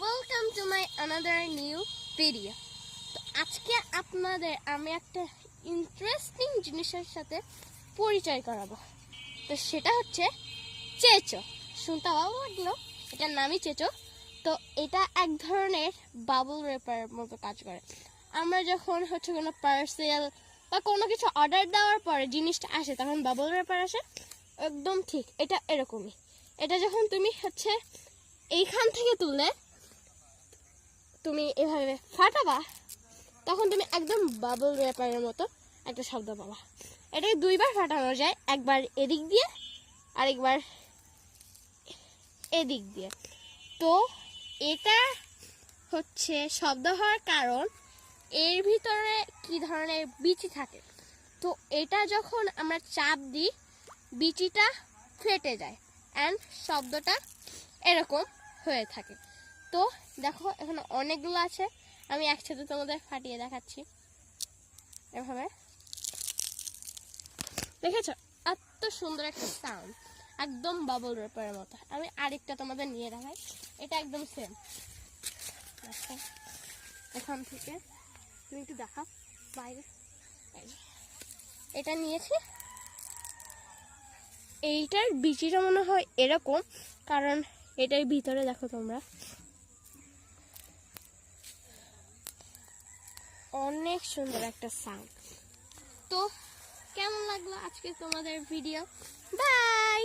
Welcome to my another new video. তো আজকে আপনাদের আমি একটা ইন্টারেস্টিং জিনিসের সাথে পরিচয় করাবো। তো সেটা হচ্ছে চেঁচো। শুনতে ভালো লাগলো, এটার নামই চেঁচো। তো এটা এক ধরনের বাবল র্যাপারের মতো কাজ করে। আমরা যখন হচ্ছে কোনো পার্সেল বা কোনো কিছু অর্ডার দেওয়ার পরে জিনিসটা আসে তখন বাবল র্যাপার আসে, একদম ঠিক এটা এরকমই। এটা যখন তুমি হচ্ছে এইখান থেকে তুললে তুমি এভাবে ফাটাবা তখন তুমি একদম বাবল র্যাপারের মতো একটা শব্দ পাবা। এটাকে দুইবার ফাটানো যায়, একবার এদিক দিয়ে আরেকবার এদিক দিয়ে। তো এটা হচ্ছে শব্দ হওয়ার কারণ এর ভিতরে কি ধরনের বিচি থাকে। তো এটা যখন আমরা চাপ দিই বিচিটা ফেটে যায় অ্যান্ড শব্দটা এরকম হয়ে থাকে। তো দেখো এখানে অনেকগুলো আছে, আমি একসাথে তোমাদের ফাটিয়ে দেখাচ্ছি। এভাবে দেখেছো, এত সুন্দর একটা সাউন্ড, একদম বাবল র্যাপারের মতো। আমি আরেকটা তোমাদের নিয়ে দেখাই, এটা একদম সেম। এখান থেকে তুমি একটু দেখা বাইরে, এটা নিয়েছি। এইটার বিচিটা মনে হয় এরকম, কারণ এটার ভিতরে দেখো তোমরা অনেক সুন্দর একটা সাউন্ড। তো কেমন লাগলো আজকে তোমাদের ভিডিও? বাই।